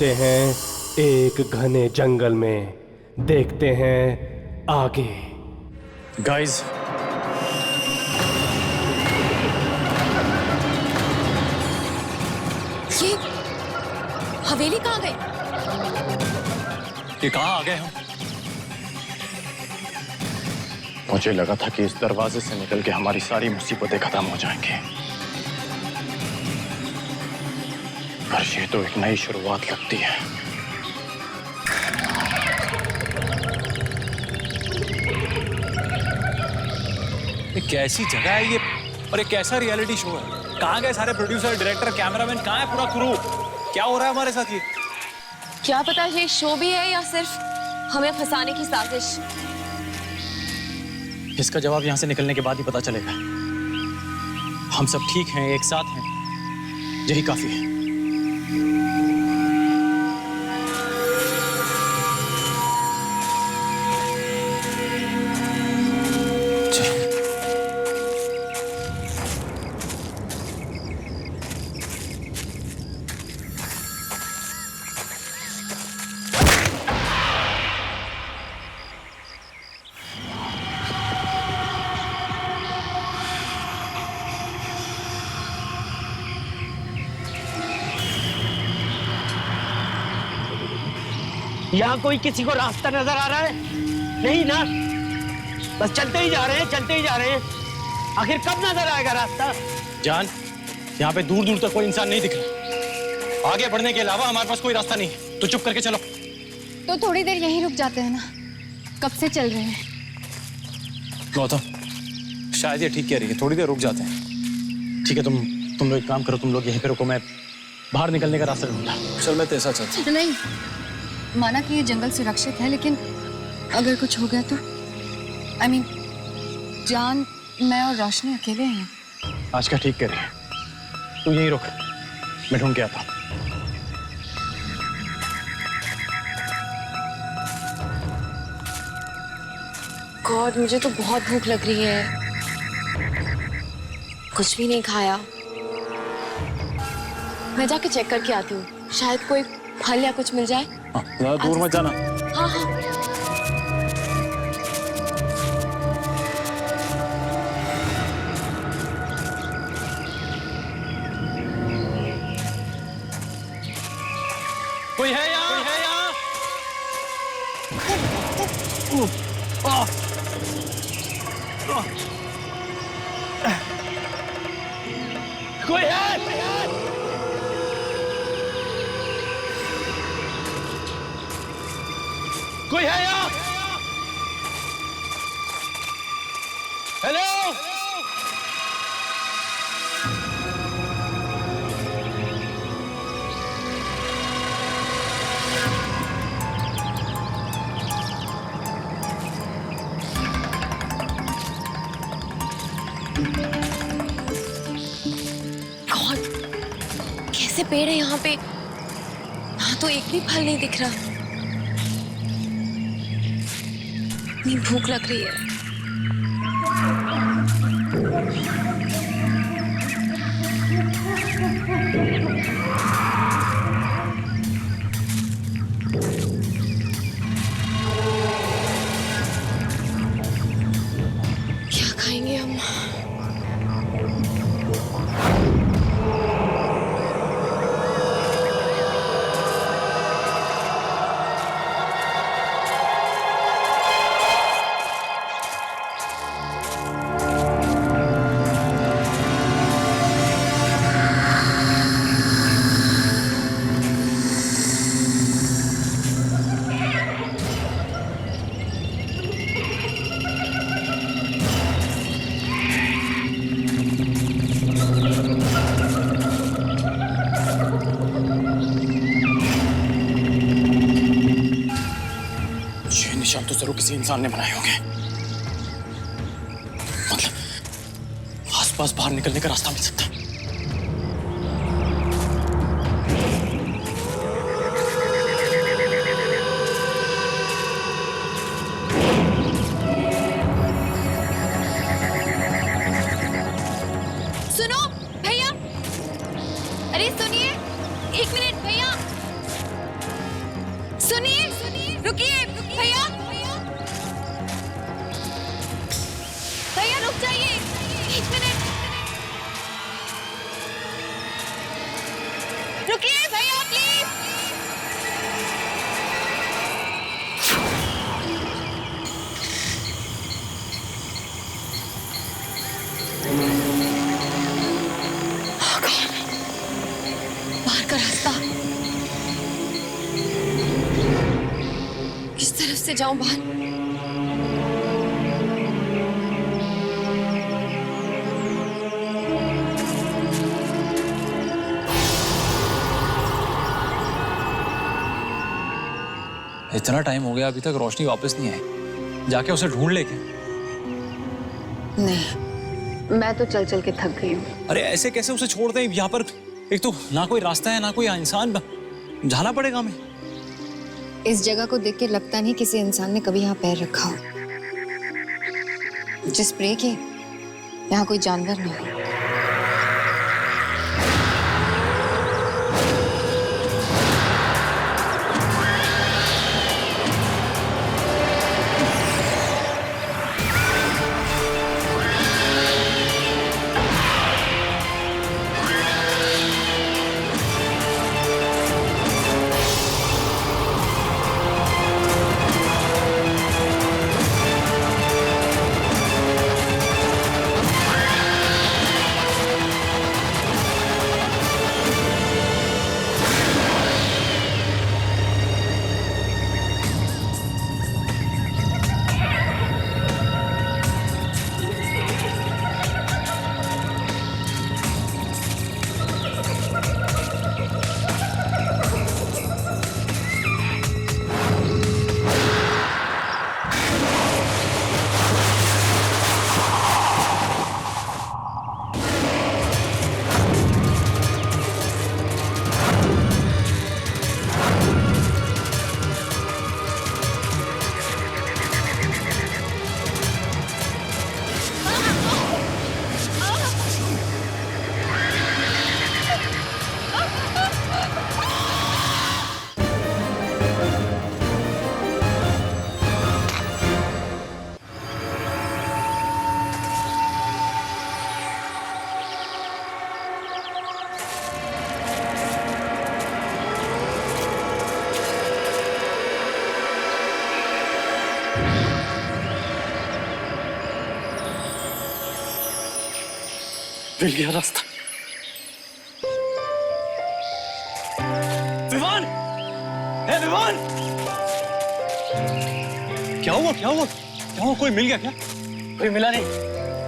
चलते हैं एक घने जंगल में, देखते हैं आगे। गाइस, ये हवेली कहाँ गई? ये कहाँ आ गए हम? मुझे लगा था कि इस दरवाजे से निकल के हमारी सारी मुसीबतें खत्म हो जाएंगी, पर ये तो एक नई शुरुआत लगती है। ये कैसी जगह है ये, और ये कैसा रियलिटी शो है? कहाँ गए सारे प्रोड्यूसर, डायरेक्टर, कैमरामैन? कहाँ है पूरा क्रू? क्या हो रहा है हमारे साथ ये? क्या पता ये शो भी है या सिर्फ हमें फंसाने की साजिश। इसका जवाब यहाँ से निकलने के बाद ही पता चलेगा। हम सब ठीक हैं, एक साथ हैं, यही काफी है। यहाँ कोई किसी को रास्ता नजर आ रहा है? नहीं ना, बस चलते ही जा रहे हैं, चलते ही जा रहे हैं। आखिर कब नजर आएगा रास्ता? जान, यहाँ पे दूर दूर तक कोई इंसान नहीं दिख रहा। आगे बढ़ने के अलावा हमारे पास कोई रास्ता नहीं है, तो चुप करके चलो। तो थोड़ी देर यहीं रुक जाते हैं ना, कब से चल रहे हैं। गौतम, शायद ये ठीक कह रही है, थोड़ी देर रुक जाते हैं। ठीक है, तुम लोग एक काम करो, तुम लोग यहीं पे रुको, मैं बाहर निकलने का रास्ता ढूंढता। चल मैं तेरे साथ चलता हूं। नहीं, माना कि ये जंगल सुरक्षित है, लेकिन अगर कुछ हो गया तो I mean, जान, मैं और रोशनी अकेले हैं। आज का ठीक कह रही है, तू यहीं रुक, मैं ढूंढ के आता हूँ। गॉड, मुझे तो बहुत भूख लग रही है, कुछ भी नहीं खाया। मैं जाके चेक करके आती हूँ, शायद कोई फल या कुछ मिल जाए। हाँ, ज़्यादा दूर मत जाना। हाँ हाँ। कोई है यहाँ? कोई है यहाँ? कोई है? कोई है यहाँ? हेलो? गॉड, कैसे पेड़ है यहाँ पे? यहाँ तो एक भी फल नहीं दिख रहा। इतनी भूख लग रही है। क्या खाएंगे हम? निशान तो जरूर किसी इंसान ने बनाए होंगे। मतलब आसपास बाहर निकलने का रास्ता मिल सकता है। सुनो भैया, अरे सुनिए, एक मिनट भैया। सुनिए, रुकिए भैया, भैया रुक जाइए, 1 मिनट रुकिए भैया प्लीज। बाहर का रास्ता, किस तरफ से जाऊं बाहर? इतना टाइम हो गया अभी तक रोशनी वापस नहीं आई। जाके उसे ढूंढ ले क्या? नहीं, मैं तो चल चल के थक गई हूँ। अरे ऐसे कैसे उसे छोड़ दें यहाँ पर? एक तो ना कोई रास्ता है ना कोई इंसान, जाना पड़ेगा हमें। इस जगह को देख के लगता नहीं किसी इंसान ने कभी यहाँ पैर रखा हो। जिस प्रे के यहाँ कोई जानवर नहीं। मिल गया रास्ता। विवान, हे विवान, क्या हुआ क्या हुआ क्या हुआ? कोई मिल गया क्या? कोई मिला नहीं,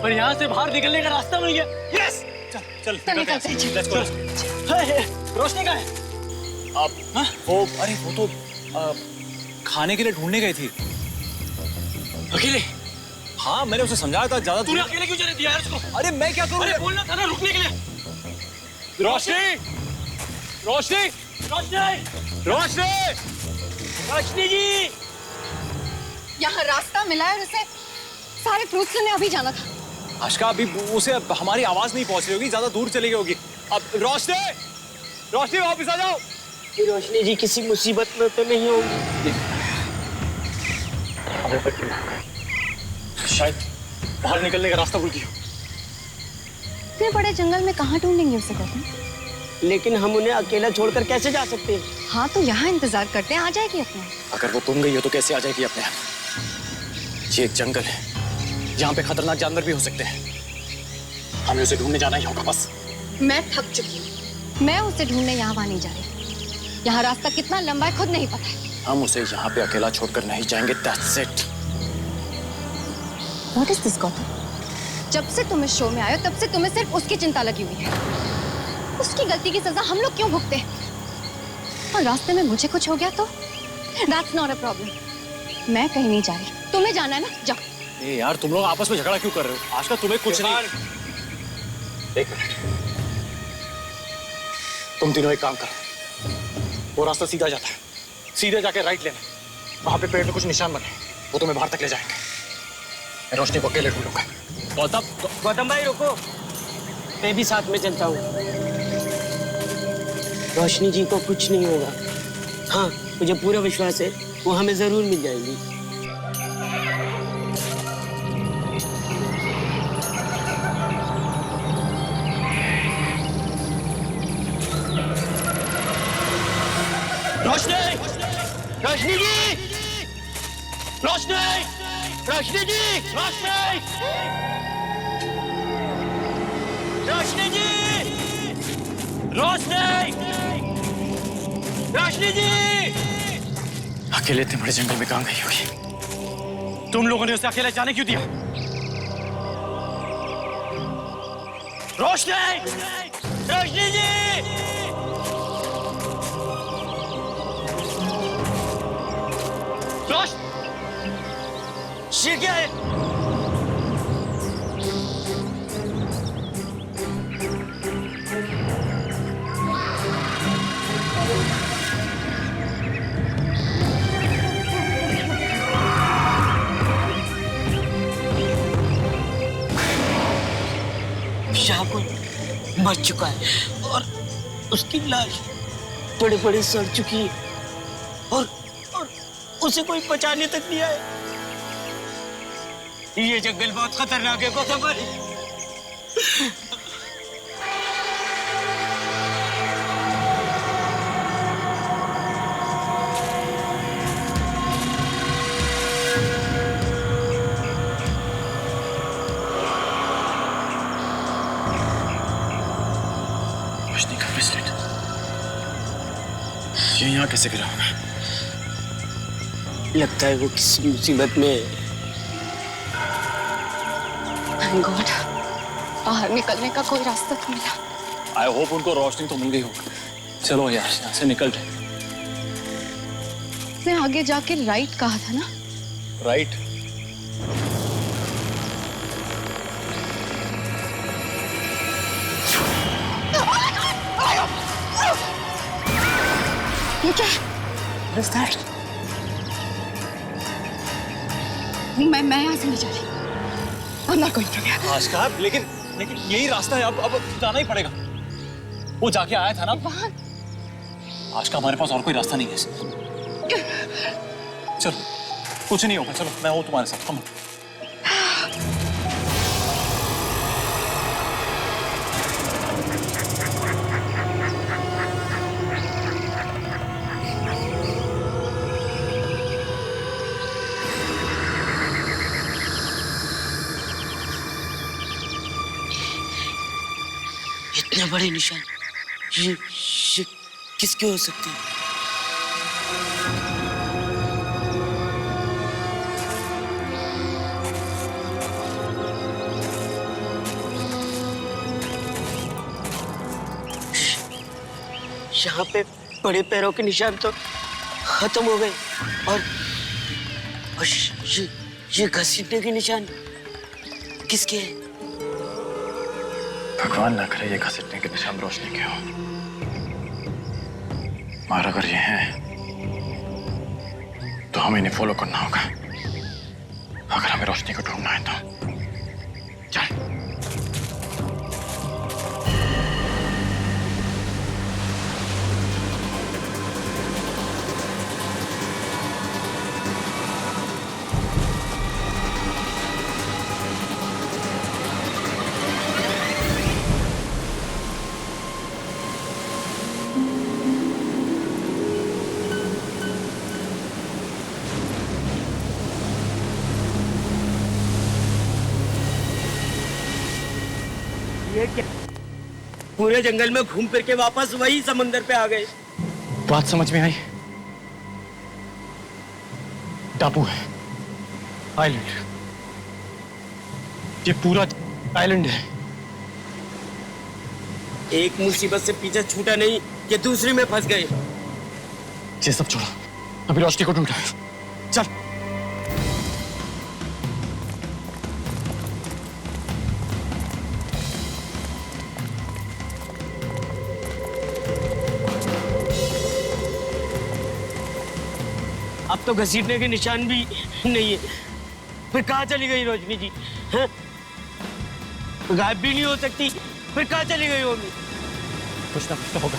पर यहाँ से बाहर निकलने का रास्ता मिल गया। यस, चल चल निकलते हैं, चल। Let's go. रोशनी कहाँ है? अब वो अरे वो तो खाने के लिए ढूंढने गई थी। अकेले? हाँ, मैंने उसे समझाया था ज्यादा तूने अकेले क्यों जाने दिया है उसको? अरे मैं क्या करूँ? अरे बोलना था ना रुकने के लिए। रोशनी, रोशनी, रोशनी, रोशनी, रोशनी जी, यहाँ रास्ता मिला है और उसे सारे फ्रूट्स लेने अभी जाना था। आशका अभी उसे हमारी आवाज नहीं पहुंच रही होगी, ज्यादा दूर चली गई होगी। अब रोशनी, रोशनी वापस आ जाओ। ये रोशनी जी किसी मुसीबत में तो नहीं होगी? शायद बाहर निकलने का रास्ता भूल गई। इतने बड़े जंगल में कहाँ ढूंढेंगे उसे गौतम? लेकिन हम उन्हें अकेला छोड़कर कैसे जा सकते हैं? हाँ तो यहाँ इंतजार करते हैं, आ जाएगी अपने। अगर वो तुम गई हो तो कैसे आ जाएगी अपने आप? ये एक जंगल है, यहाँ पे खतरनाक जानवर भी हो सकते हैं। हमें उसे ढूंढने जाना ही होगा बस। मैं थक चुकी हूँ, मैं उसे ढूंढने यहाँ वहाँ नहीं जा रही। यहाँ रास्ता कितना लंबा है खुद नहीं पता है। हम उसे यहाँ पे अकेला छोड़कर नहीं जाएंगे। That's it. What is this, Gautam? जब से तुम इस शो में आए हो तब से तुम्हें सिर्फ उसकी चिंता लगी हुई है। उसकी गलती की सजा हम लोग क्यों भुगते हैं? और रास्ते में मुझे कुछ हो गया तो? That's not a problem. मैं कहीं नहीं जा रही, तुम्हें जाना है ना, जाओ। ए यार, तुम लोग आपस में झगड़ा क्यों कर रहे हो? आजकल तुम्हें कुछ नहीं। एक मिनट, तुम तीनों एक काम करो। वो रास्ता सीधा जाता है, सीधे जाके राइट लेना। वहां पे पेड़ पे कुछ निशान बने, वो तुम्हें बाहर तक ले जाएंगे। मैं रोशनी को अकेले ढूंढूंगा। गौतम भाई रुको, मैं भी साथ में चलता हूँ। रोशनी जी को कुछ नहीं होगा। हाँ, मुझे पूरा विश्वास है वो हमें जरूर मिल जाएगी। रोशनी, रोशनी जी, रोशनी, रोशनी जी, रोशनी, रोशनी जी, रोशनी, रोशनी जी। अकेले इतने बड़े जंगल में कहां गई होगी? तुम लोगों ने उसे अकेले जाने क्यों दिया? रोशनी, रोशनी जी, रोश, ये क्या है? शाहकुल मर चुका है और उसकी लाश बड़े बड़े सड़ चुकी है और उसे कोई बचाने तक नहीं आया। ये जंगल बहुत खतरनाक है गौतम। रोशनी का ब्रेसलेट ये यहाँ कैसे गिरा होगा? लगता है वो किसी मुसीबत में है। Thank God, बाहर निकलने का कोई रास्ता तो मिला। आई होप उनको रोशनी तो मिल गई होगी। चलो यार यहाँ से निकलते हैं। उसने आगे जाके राइट कहा था ना? राइट। ये क्या? What is that? मैं यहाँ से नहीं जा रही। I'm not going from here. आशका, लेकिन यही रास्ता है। अब जाना ही पड़ेगा। वो जाके आया था ना वहाँ। आशका, हमारे पास और कोई रास्ता नहीं है। चलो कुछ नहीं होगा। चलो मैं हूँ तुम्हारे साथ। कम इतने बड़े निशान ये किसके हो सकते हैं? यहाँ पे बड़े पैरों के निशान तो खत्म हो गए और ये घसीटने के निशान किसके हैं? भगवान ना करे ये घसीटने के निशान रोशनी के हो। और अगर ये हैं तो हमें इन्हें फॉलो करना होगा अगर हमें रोशनी को ढूंढना है तो। चल। ये क्या? पूरे जंगल में घूम फिर के वापस वही समंदर पे आ गए। बात समझ में आई? टापू है, आइलैंड। ये पूरा आइलैंड है। एक मुसीबत से पीछे छूटा नहीं कि दूसरी में फंस गए। ये सब छोड़ो, अभी रोशनी को ढूंढना है। चल। अब तो घसीटने के निशान भी नहीं है। फिर कहाँ चली गई रोशनी जी? हैं? गायब भी नहीं हो सकती। फिर कहाँ चली गई होगी? कुछ ना कुछ तो होगा।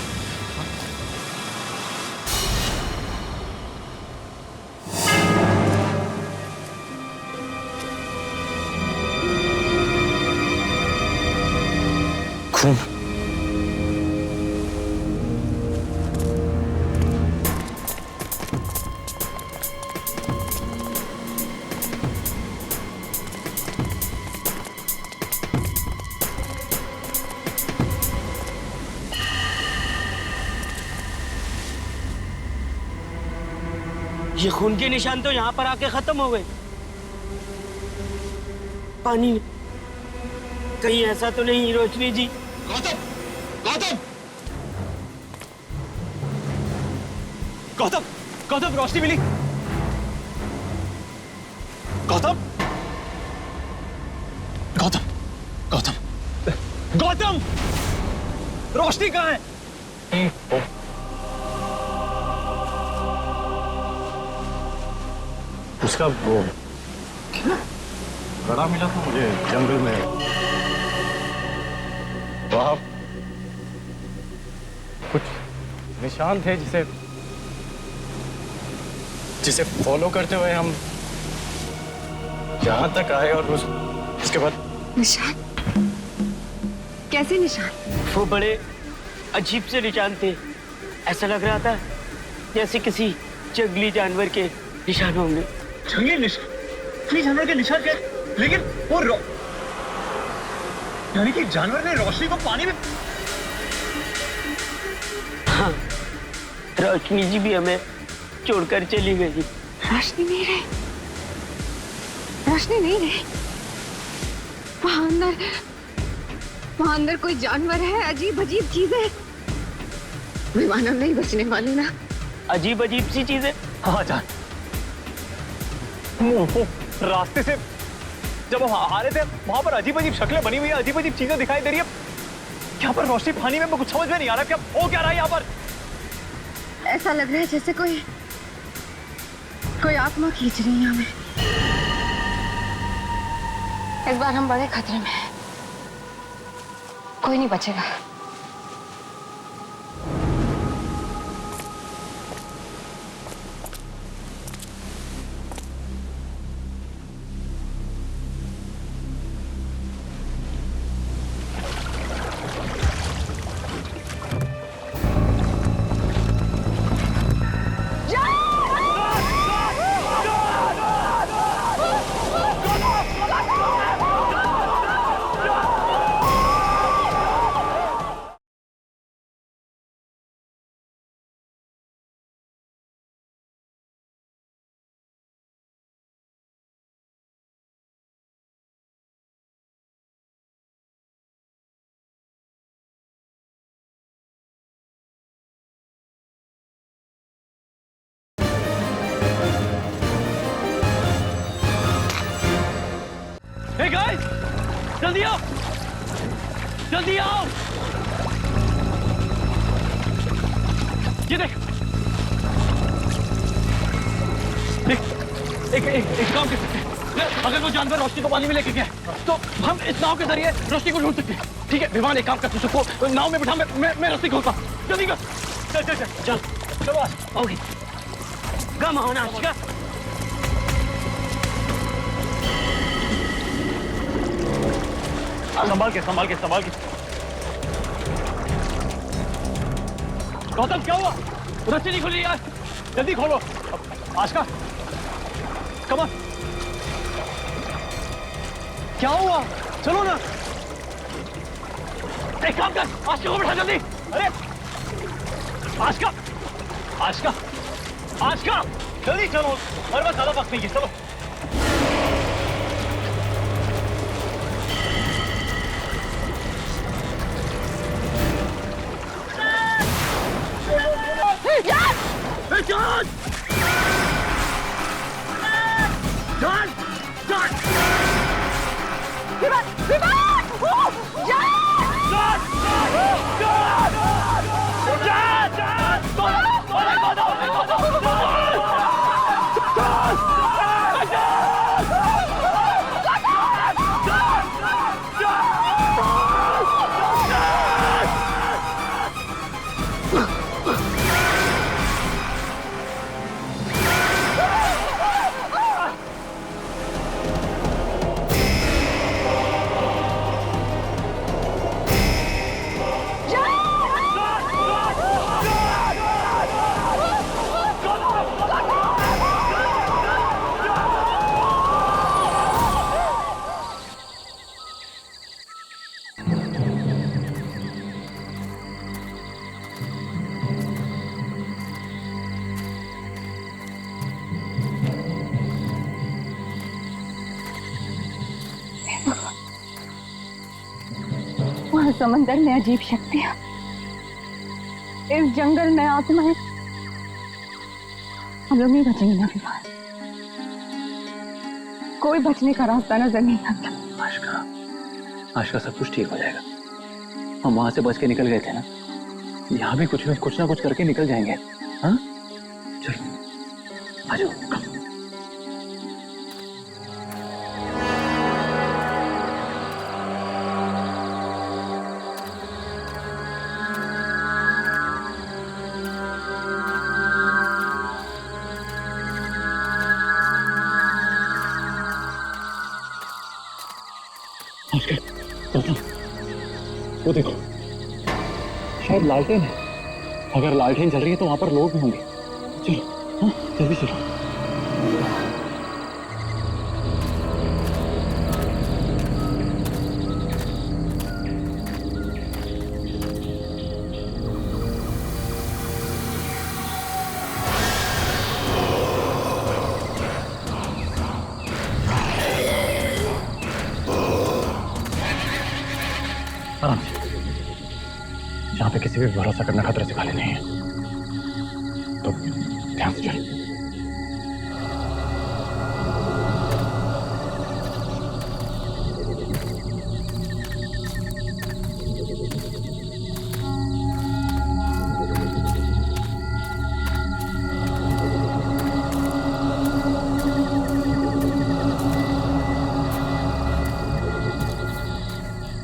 खून। ये खून के निशान तो यहाँ पर आके खत्म हो गए। पानी में कहीं ऐसा तो नहीं रोशनी जी? गौतम, गौतम, गौतम, गौतम, रोशनी मिली। गौतम, गौतम, गौतम, गौतम, रोशनी कहाँ है? उसका वो बड़ा मिला था मुझे जंगल में। वहां कुछ निशान थे जिसे फॉलो करते हुए हम यहां तक आए और उसके बाद निशान? कैसे निशान? वो बड़े अजीब से निशान थे। ऐसा लग रहा था जैसे किसी जंगली जानवर के निशान होंगे। जंगली निशान? जंगली जानवर के निशान क्या? लेकिन वो यानी कि जानवर ने रोशनी को पानी में। हाँ, रोशनी जी भी हमें छोड़कर चली गई। रोशनी नहीं रही, रोशनी नहीं रही। वहां अंदर कोई जानवर है, अजीब अजीब चीजें। विमानम नहीं बचने वाली ना। अजीब अजीब सी चीजें। हाँ जान, वो रास्ते से जब हम आ रहे थे वहां पर अजीब अजीब शक्लें बनी हुई है, अजीब अजीब चीजें दिखाई दे रही है। यहाँ पर रोशनी पानी में कुछ समझ में नहीं आ रहा क्या हो क्या रहा है यहाँ पर। ऐसा लग रहा है जैसे कोई आत्मा खींच रही है हमें। इस बार हम बड़े खतरे में हैं। कोई नहीं बचेगा। Hey guys, जल्दी आओ, जल्दी आओ। ये देख, एक काम कर सकते हैं। अगर वो जानवर रोशनी को पानी में लेके गया तो हम इस नाव के जरिए रोशनी को ढूंढ सकते हैं। ठीक है विमान, एक काम कर, उसको नाव में बिठा, मैं रस्सी खोलता हूँ। जल्दी कर, चल चल चल चल चलो। Okay, come on Ashika. संभाल के संभाल के संभाल के। गौतम क्या हुआ? रस्सी नहीं खुली यार, जल्दी खोलो। Ashika come on. क्या हुआ? चलो ना, एक काम कर, आशिका को बैठा जल्दी। अरे आशिका, आशिका, आशिका जल्दी चलो, हमारे पास ज्यादा वक्त नहीं है, चलो। John! John! John! विमान! विमान! John! John! John! John! समंदर में अजीब शक्तियां, इस जंगल में आत्माएं। हम लोग नहीं बचेंगे ना विवाह। कोई बचने का रास्ता नजर नहीं आता। आशका सब कुछ ठीक हो जाएगा। हम वहां से बच के निकल गए थे ना, यहाँ भी कुछ ना कुछ करके निकल जाएंगे। हाँ चलो आ जाओ। वो देखो, शायद लालटेन है। अगर लालटेन जल रही है तो वहां पर लोग भी होंगे। चलो हाँ जल्दी चलो। आराम से। यहाँ पे किसी भी भरोसा करना खतरे से खाली नहीं है, तो ध्यान से चल।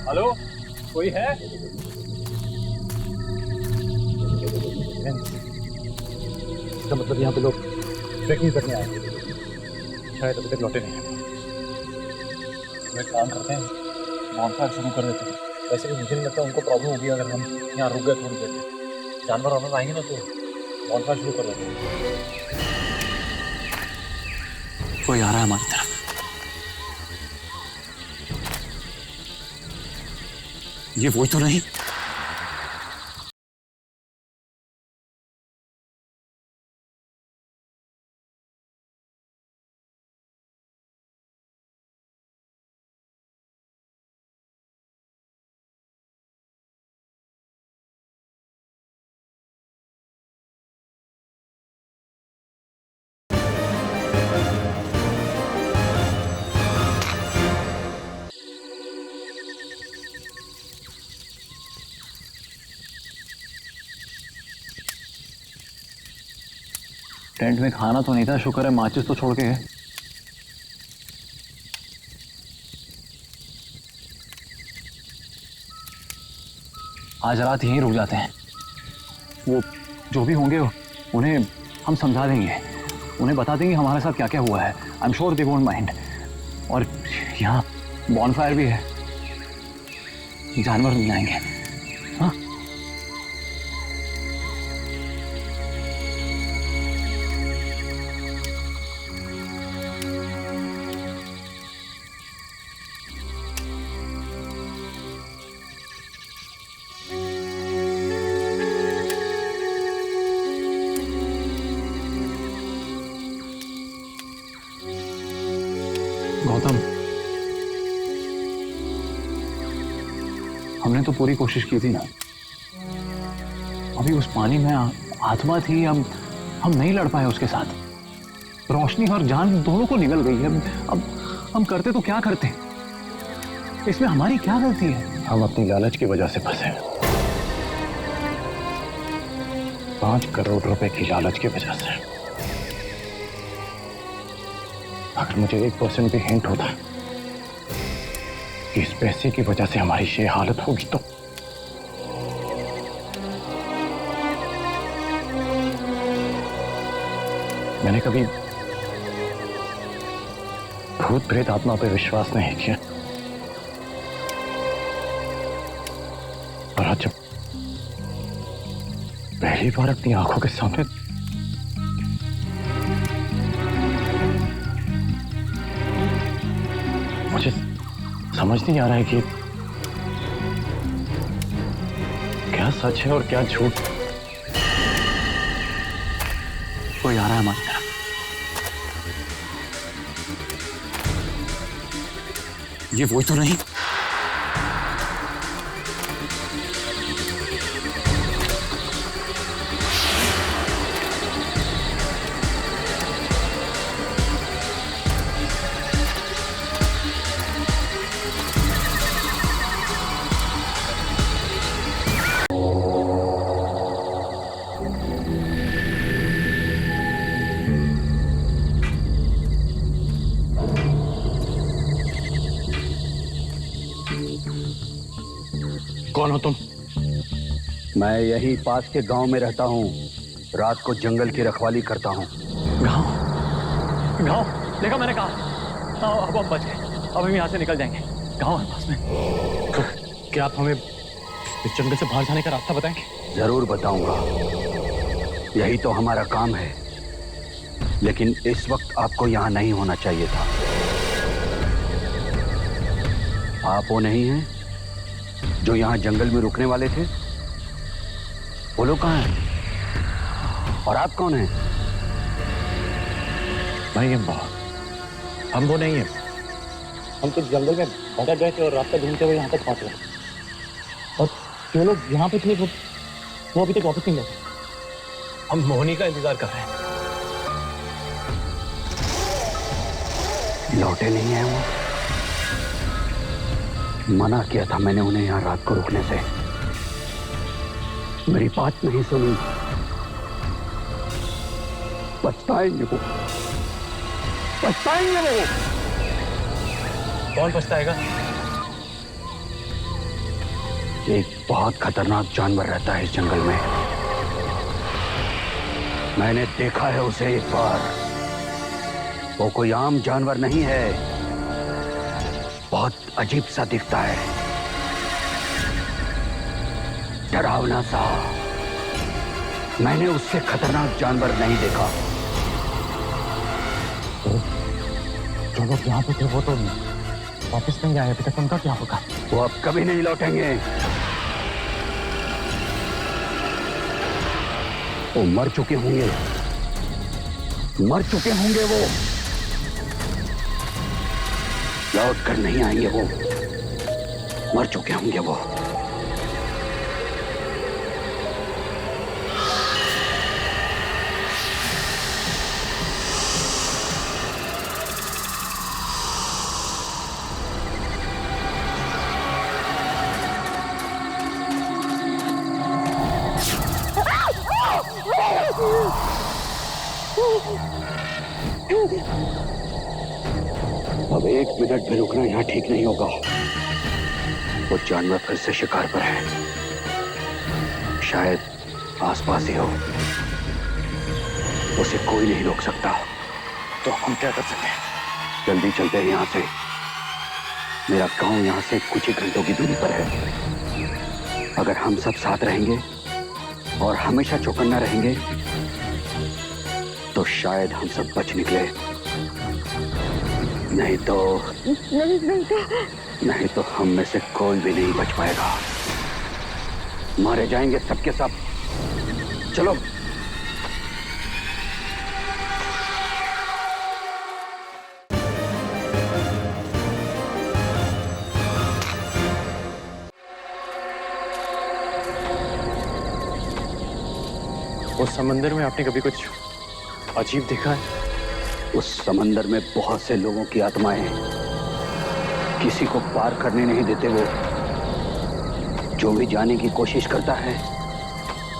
हेलो, कोई है? इसका मतलब यहाँ पे लोग ट्रैकिंग करने आए हैं, शायद अभी तक लौटे नहीं हैं। वे काम करते हैं, बॉनफायर शुरू कर देते हैं। वैसे भी मुझे नहीं लगता उनको प्रॉब्लम होगी अगर हम यहाँ रुक गए थोड़ी देर। जानवर वानवर आएंगे ना तो बॉनफायर शुरू कर देते हैं। कोई आ रहा है हमारी तरफ। ये वही तो नहीं? टेंट में खाना तो नहीं था, शुक्र है माचिस तो छोड़ के गए। आज रात यहीं रुक जाते हैं। वो जो भी होंगे उन्हें हम समझा देंगे, उन्हें बता देंगे हमारे साथ क्या क्या हुआ है। I am sure they won't mind. और यहाँ बॉनफायर भी है, जानवर नहीं आएंगे। हाँ गौतम, हमने तो पूरी कोशिश की थी ना। अभी उस पानी में आत्मा थी, हम नहीं लड़ पाए उसके साथ। रोशनी और जान दोनों को निकल गई है। अब हम करते तो क्या करते? इसमें हमारी क्या गलती है? हम अपनी लालच की वजह से फंसे। 5 करोड़ रुपए की लालच की वजह से। अगर मुझे 1% भी हिंट होता कि इस पैसे की वजह से हमारी ये हालत होगी तो मैंने कभी भूत प्रेत आत्मा पे विश्वास नहीं किया, और आज जब पहली बार अपनी आंखों के सामने मुझे समझ नहीं आ रहा है कि क्या सच है और क्या झूठ। कोई आ रहा है हमारी तरफ। ये वही तो नहीं? कौन हो तुम? मैं यही पास के गांव में रहता हूँ। रात को जंगल की रखवाली करता हूँ। गाँव गाँव देखा मैंने कहा। अब हम बच गए। अब हम यहाँ से निकल जाएंगे। गाँव है पास में। क्या आप हमें इस जंगल से बाहर जाने का रास्ता बताएंगे? जरूर बताऊंगा, यही तो हमारा काम है। लेकिन इस वक्त आपको यहाँ नहीं होना चाहिए था। आप वो नहीं हैं जो यहाँ जंगल में रुकने वाले थे? वो लोग कहाँ हैं? और आप कौन हैं? नहीं हम वो नहीं है। हम तो जंगल में भटक गए थे और रास्ता ढूंढते हुए यहाँ तक पहुंच गए। और जो लोग यहाँ पे थे वो अभी तक वापस नहीं लौटे। हम मोहिनी का इंतजार कर रहे हैं। लौटे नहीं है वो? मना किया था मैंने उन्हें यहाँ रात को रुकने से। मेरी बात नहीं सुनी। पछताएंगे वो, पछताएंगे वो। कौन पछताएगा? एक बहुत खतरनाक जानवर रहता है इस जंगल में। मैंने देखा है उसे एक बार। वो कोई आम जानवर नहीं है, बहुत अजीब सा दिखता है, डरावना सा। मैंने उससे खतरनाक जानवर नहीं देखा। जो लोग यहाँ पे थे वो तो वापस नहीं आए अभी तक। उनका क्या होगा? वो अब कभी नहीं लौटेंगे। वो मर चुके होंगे, मर चुके होंगे। वो लौट कर नहीं आएंगे। वो मर चुके होंगे। वो अब एक मिनट भी रुकना यहाँ ठीक नहीं होगा। वो जानवर फिर से शिकार पर है। शायद आसपास ही हो। उसे कोई नहीं रोक सकता। तो हम क्या कर सकते हैं? जल्दी चलते हैं यहाँ से। मेरा गांव यहाँ से कुछ ही घंटों की दूरी पर है। अगर हम सब साथ रहेंगे और हमेशा चौकन्ना रहेंगे तो शायद हम सब बच निकले। नहीं तो हम में से कोई भी नहीं बच पाएगा। मारे जाएंगे सबके सब। चलो। उस समंदर में आपने कभी कुछ अजीब देखा है? उस समंदर में बहुत से लोगों की आत्माएं हैं। किसी को पार करने नहीं देते। वो जो भी जाने की कोशिश करता है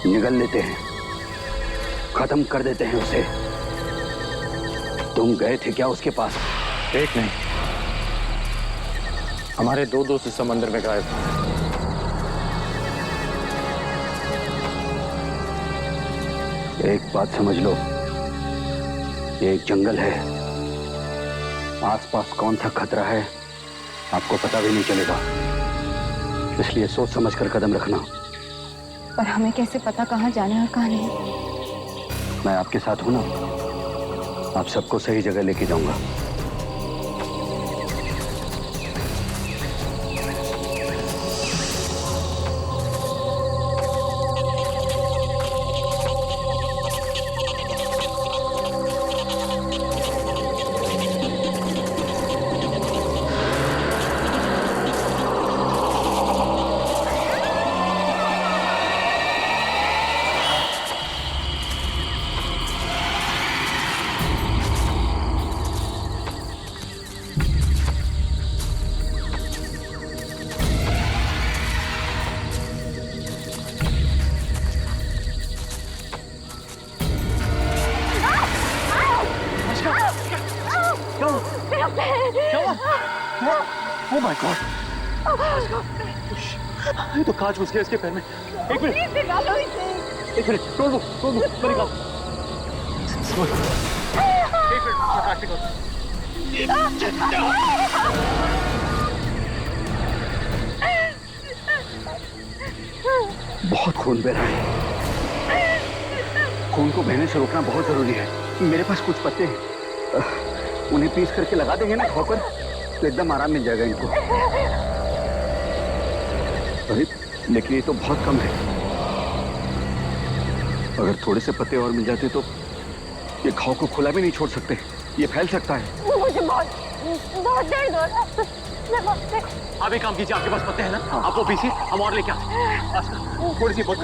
निगल लेते हैं, खत्म कर देते हैं उसे। तुम गए थे क्या उसके पास? एक नहीं, हमारे दो दोस्त इस समंदर में गायब थे। एक बात समझ लो, ये एक जंगल है। आसपास कौन सा खतरा है आपको पता भी नहीं चलेगा। इसलिए सोच समझ कर कदम रखना। पर हमें कैसे पता कहाँ जाना है और कहाँ नहीं? मैं आपके साथ हूं ना। आप सबको सही जगह लेके जाऊंगा। Oh my God! ये तो कांच घुस गया इसके पैर में। एक मिनट, एक मिनट, तोड़ दो, मैं निकाल। एक मिनट, कांच निकाल। बहुत खून बह रहा है। खून को बहने से रोकना बहुत जरूरी है। मेरे पास कुछ पत्ते हैं, उन्हें पीस करके लगा देंगे ना घाव पर, तो एकदम आराम मिल जाएगा इनको। अरे लेकिन ये तो बहुत कम है। अगर थोड़े से पत्ते और मिल जाते तो ये घाव को खुला भी नहीं छोड़ सकते, ये फैल सकता है। मुझे बहुत दर्द हो रहा है। आप एक काम कीजिए, आपके पास पत्ते हैं ना? आप वो पीसिए, हम और लेके आते। थोड़ी सी बहुत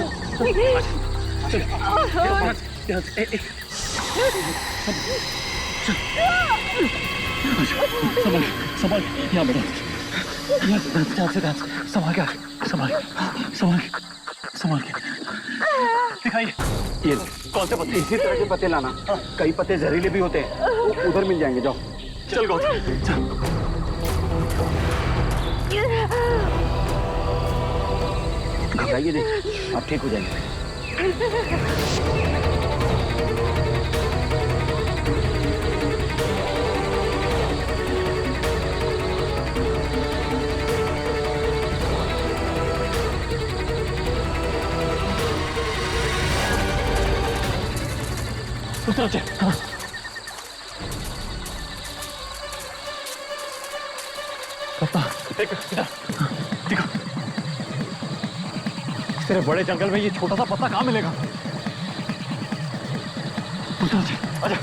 संभाल, यहाँ बैठो, ध्यान से संभाल के दिखाइए। ये कौन से पत्ते? इसी तरह के पत्ते लाना। कई पत्ते जहरीले भी होते हैं, वो उधर मिल जाएंगे। जाओ। चल गौतम, चल। घबराइए नहीं, आप ठीक हो जाएंगे। उस तरफ से। हाँ। पत्ता देख, देखो, तेरे बड़े जंगल में ये छोटा सा पत्ता कहाँ मिलेगा? उस तरफ से, आजा।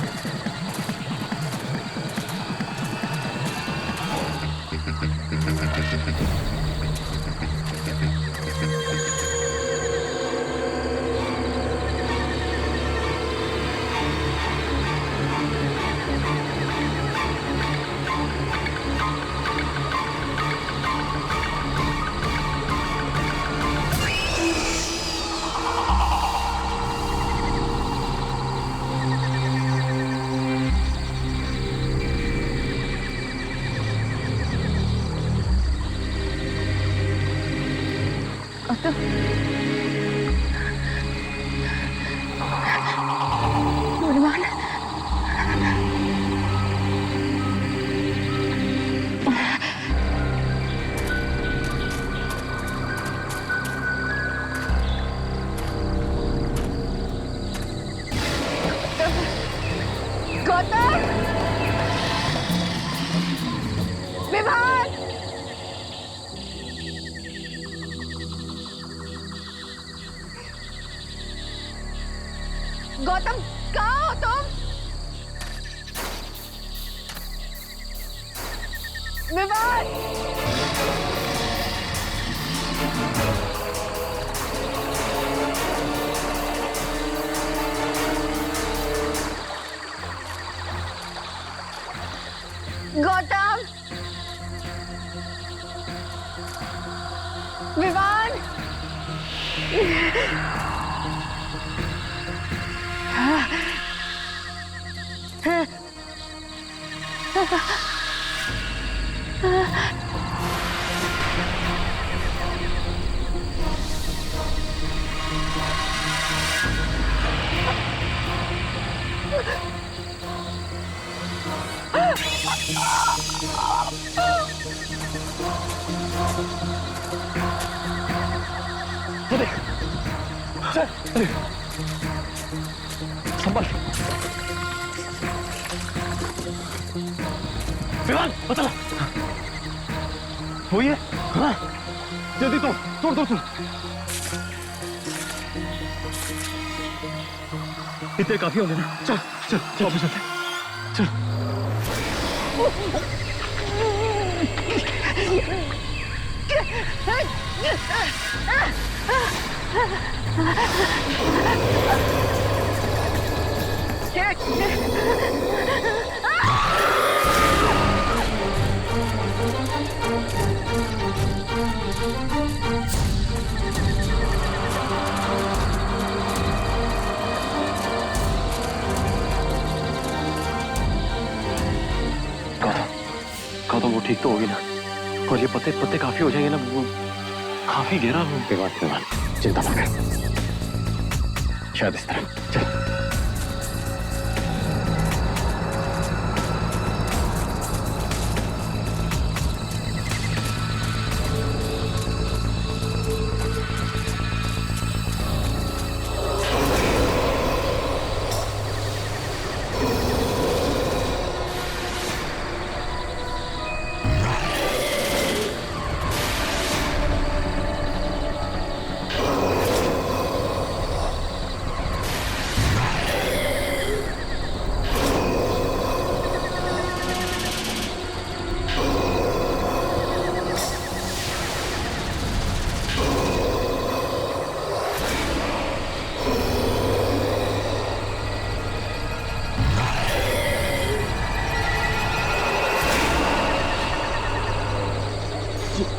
गौतम, कहाँ हो तुम? विवान! गौतम! विवान! संभल। विवान, बता। वो ये? हाँ। जल्दी तोड़। इतने काफी होंगे ना? चल वापस चलते। चल। गौतम, वो ठीक तो होगी ना? और ये पत्ते काफी हो जाएंगे ना? काफी गहरा हूँ विमान, चिंता मत कर। शायद इस तरह चल।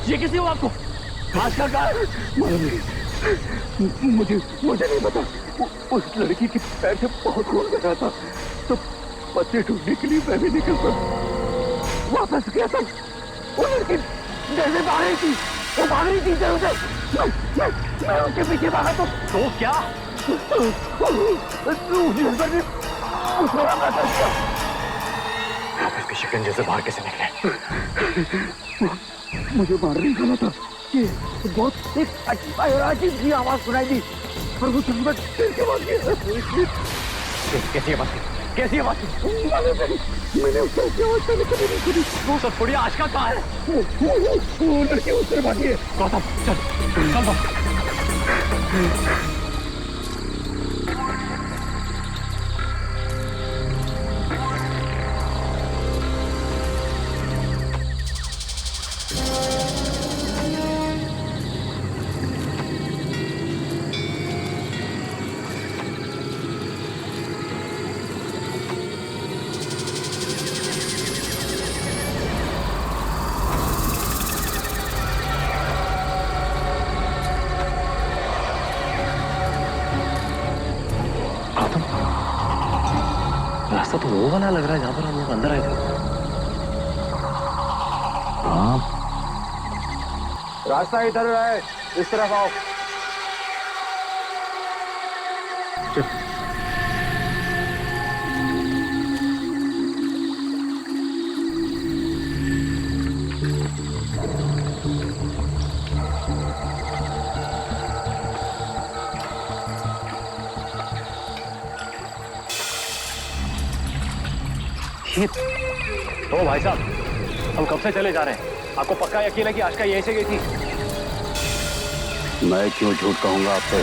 ये किसी हो आपको? आज का कहा? मुझे नहीं पता। उस लड़की के पैर से बहुत खून बह रहा था, तो बच्चे ढूंढने के लिए मैं भी निकल पड़ा। वापस गया था, वो लड़की जैसे भाग रही थी, वो भाग रही थी जरूर से। मैं उसके पीछे भागा तो क्या? आप इसके शिकंजे से बाहर कैसे निकले? मुझे मार नहीं चला था कि बहुत एक अजीब सी आवाज सुनाई दी, पर वो चंबक के बाद कैसी आवाज? कैसी आवाज? मैंने उसका आवाज पहले कभी नहीं सुनी। वो सब थोड़ी आज का कहा है? वो लड़की उस तरफ भागी है। गौतम चल चल दो। रास्ता तो वो वाला लग रहा है जहां पर हम लोग अंदर आए थे। हाँ, रास्ता इधर है, इस तरफ आओ। तो भाई साहब, हम कब से चले जा रहे हैं? आपको पक्का यकीन है कि आशका यहीं से गई थी? मैं क्यों झूठ कहूंगा आप पे?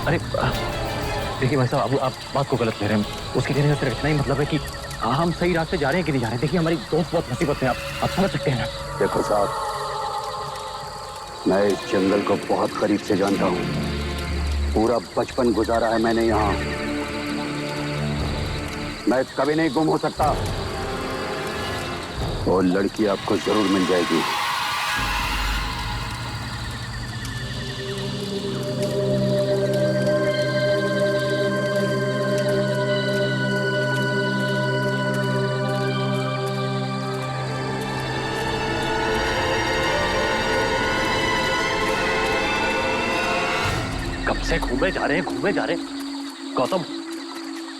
अरे देखिए भाई साहब, आप बात को गलत कह रहे हैं। उसके कहने का सिर्फ इतना ही मतलब है कि हम सही रास्ते जा रहे हैं कि नहीं जा रहे हैं। देखिए हमारी दोस्त बहुत मुसीबत में, आप समझ सकते हैं ना। देखो साहब, मैं इस जंगल को बहुत करीब से जानता हूँ। पूरा बचपन गुजारा है मैंने यहाँ। मैं कभी नहीं गुम हो सकता। वो लड़की आपको जरूर मिल जाएगी। कब से घूमे जा रहे हैं। गौतम,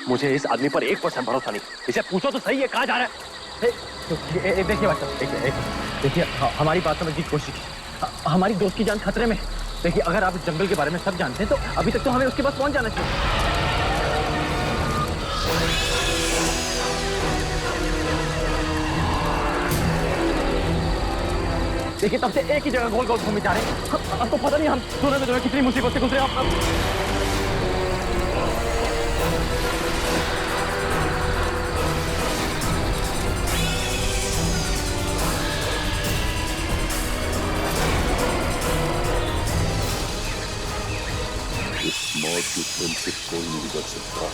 मुझे इस आदमी पर 1% भरोसा नहीं। इसे पूछो तो सही है, कहाँ जा रहा है? देखिए भाई साहब, देखिए हमारी बात समझने की कोशिश कीजिए। हमारी दोस्त की जान खतरे में है। देखिए अगर आप इस जंगल के बारे में सब जानते हैं तो अभी तक तो हमें उसके पास पहुंच जाना चाहिए। देखिए तब से एक ही जगह गोल गोल घूमे जा रहे हैं। आपको पता नहीं हम दोनों में दोनों कितनी मुसीबत से गुजरे। आप मौत की फिल्म से कोई नहीं बच सकता।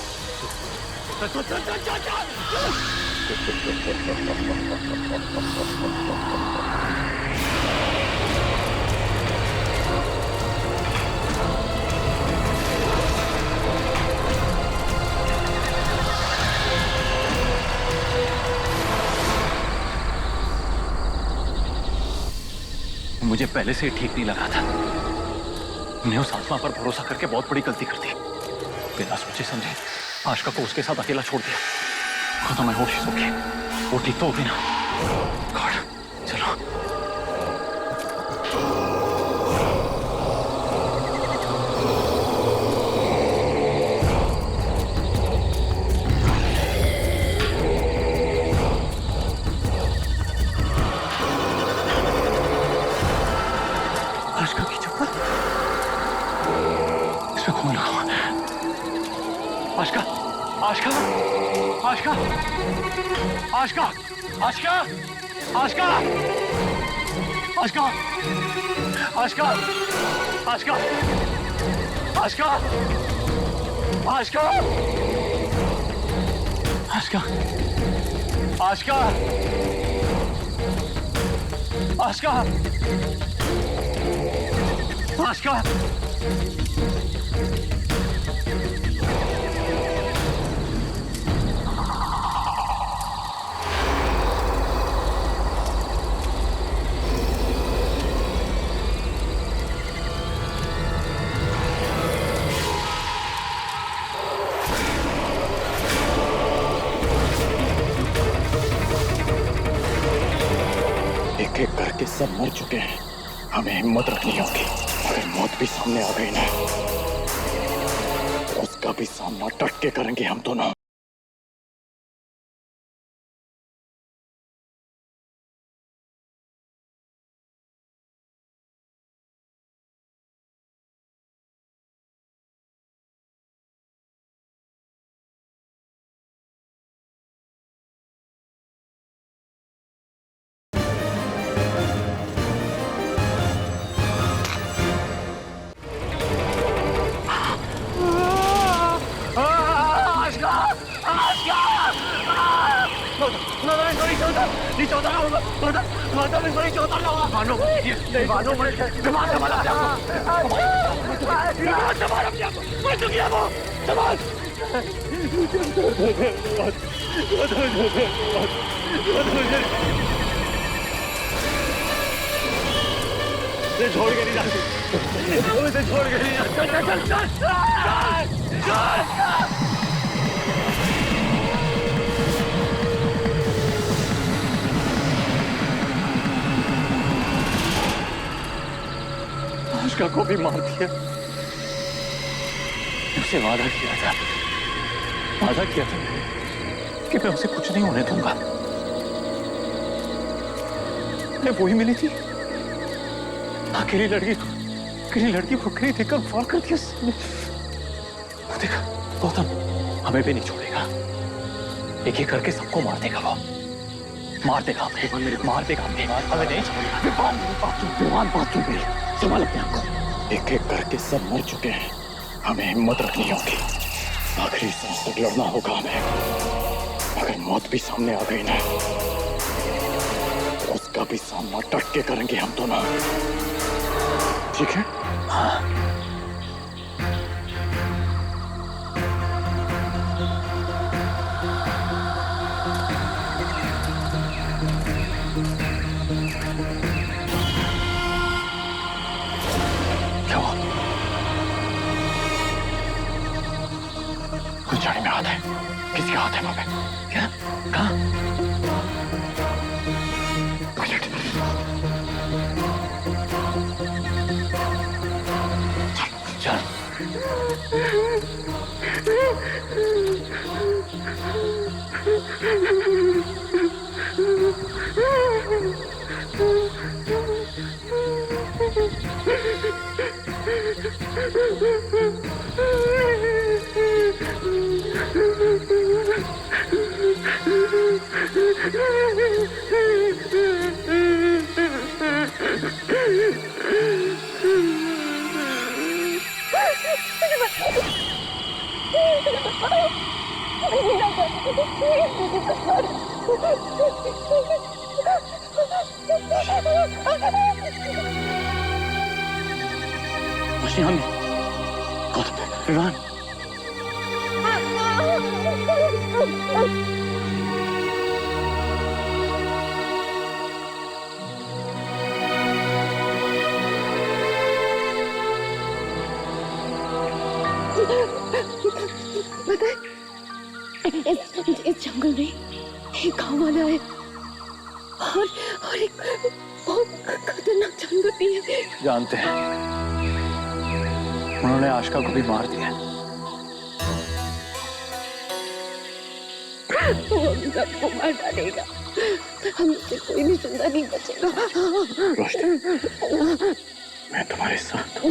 मुझे पहले से ही ठीक नहीं लगा था। मैंने उस आत्मा पर भरोसा करके बहुत बड़ी गलती कर दी। बिना सोचे समझे आशका को उसके साथ अकेला छोड़ दिया। खुदा मैं होश सो गई। वो ठीक तो होगी ना? गॉड, चलो। आशका की चप्पल इसमें खून लगा हुआ। आशका, आशका, आशका, आशका, आशका, आशका, आशका, आशका, आशका, आशका, आशका, आशका, आशका, आशका, आशका, एक एक करके सब मर चुके हैं। हमें हिम्मत रखनी होगी। अगर मौत भी सामने आ गई ना, उसका भी सामना डट के करेंगे हम दोनों। छोड़ के नहीं जाती, उसे छोड़ के नहीं जाती। चल चल चल चल चल चल। आशका को भी मार दिया। उसे वादा किया था कि मैं उसे कुछ नहीं होने दूंगा। मैं वही मिली थी, अकेली लड़की को कहीं देखकर फार कर दिया। देखा गौतम हमें भी नहीं छोड़ेगा। एक एक करके सबको मार देगा। वो मार देगा हमें, मार देगा हमें नहीं छोड़ेगा। विमान बात सुन गई, संभाल अपने आप को। एक एक करके सब मर चुके हैं। हमें हिम्मत रखनी होगी। आखिरी सांस तक लड़ना होगा हमें। अगर मौत भी सामने आ गई ना, उसका भी सामना डट के करेंगे हम दोनों। ठीक है? हाँ। क्या हुआ? कुछ झाड़ी में हाथ है। किसके हाथ है वहां पे? क्या? कहाँ? चल मशीन विमान इस जंगल में एक गांव वाला है और एक बहुत खतरनाक जानवर भी है। जानते हैं, उन्होंने आशिका को भी मार दिया। वो हम सबको मार डालेगा, हम से कोई भी जिंदा नहीं बचेगा। रोशनी, मैं तुम्हारे साथ हूँ।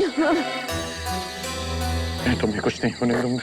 मैं तुम्हें कुछ नहीं होने दूंगा।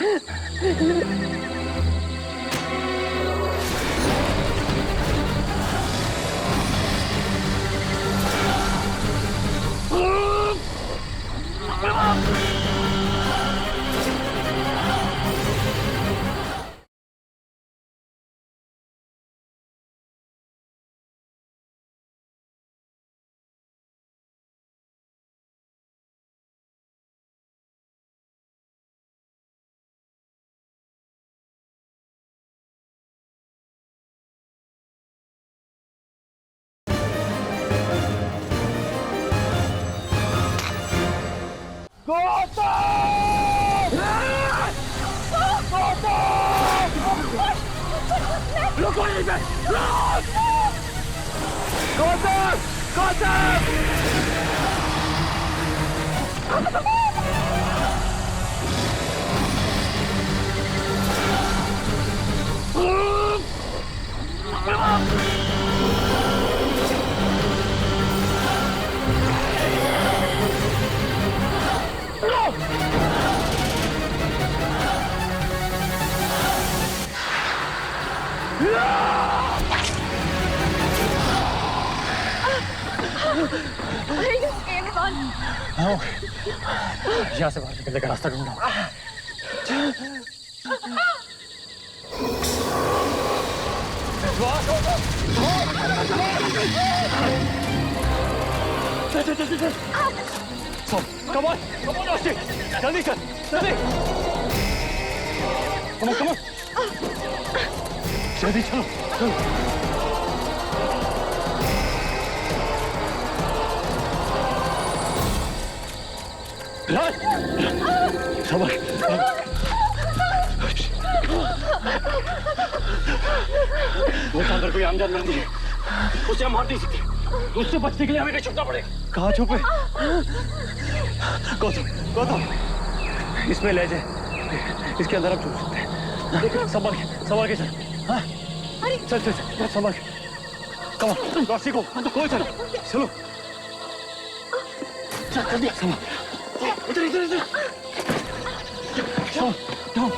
यहाँ से बाहर निकलने का रास्ता ढूंढना। Come on, Roshi, जल्दी चल, जल्दी। Come on, जल्दी चलो, चलो। Run! Sabar. वो अंदर कोई आम जानवर नहीं है, उसे हम मार नहीं सकते। उससे बचने के लिए हमें कहीं छुपना पड़ेगा। कहाँ छुपे? गौतम, इसमें ले जाए, इसके अंदर हम छुप सकते हैं। संभाल के चल। हाँ, चल, संभाल के। कम ऑन, रोशनी को कोई चलो। चल, जल्दी संभाल। इधर डाउन।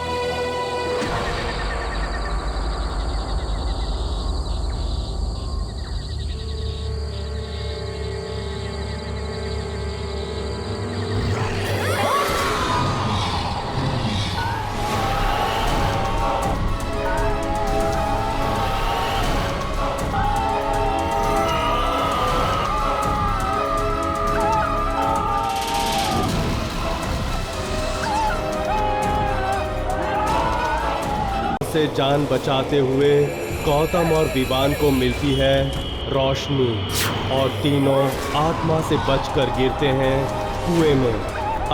से जान बचाते हुए गौतम और विवान को मिलती है रोशनी और तीनों आत्मा से बचकर गिरते हैं कुएं में।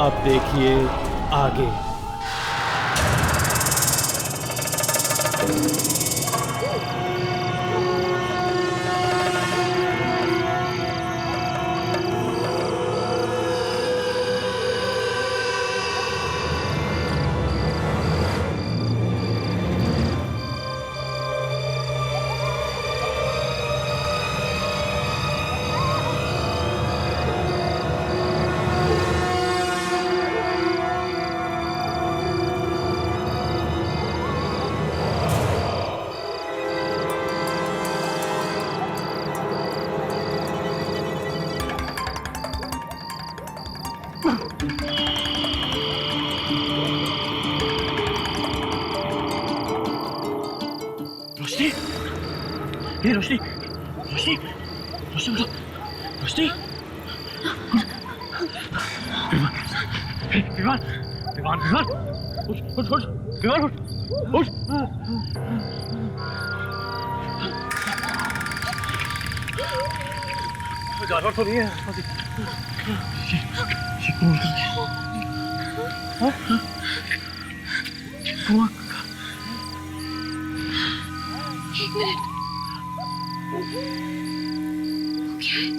अब देखिए आगे। रोशनी उठ। जानवर तो नहीं है। एक मिनट। क्या है?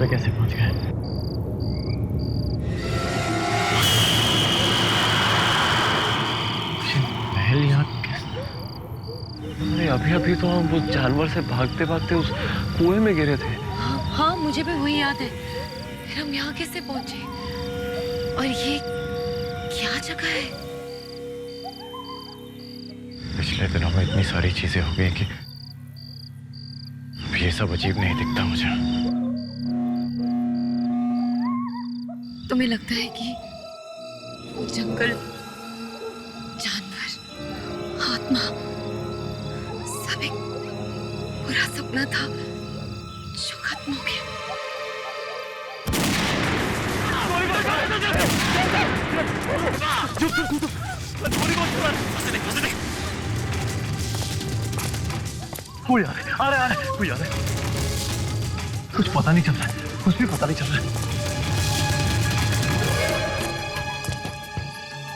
कैसे पहुंच गए? महल यहाँ अभी अभी तो हम उस जानवर से भागते भागते उस कुएं में गिरे थे। हाँ, मुझे भी वही याद है। फिर हम यहाँ कैसे पहुंचे? और ये क्या जगह है? पिछले दिनों में इतनी सारी चीजें हो गई कि अब ये सब अजीब नहीं दिखता मुझे। तुम्हें लगता है कि जंगल, जानवर, आत्मा सब एक बुरा सपना था जो खत्म हो गया? कोई आ रहा है, कोई आ रहा है। कुछ पता नहीं चल रहा है, कुछ भी पता नहीं चल रहा है।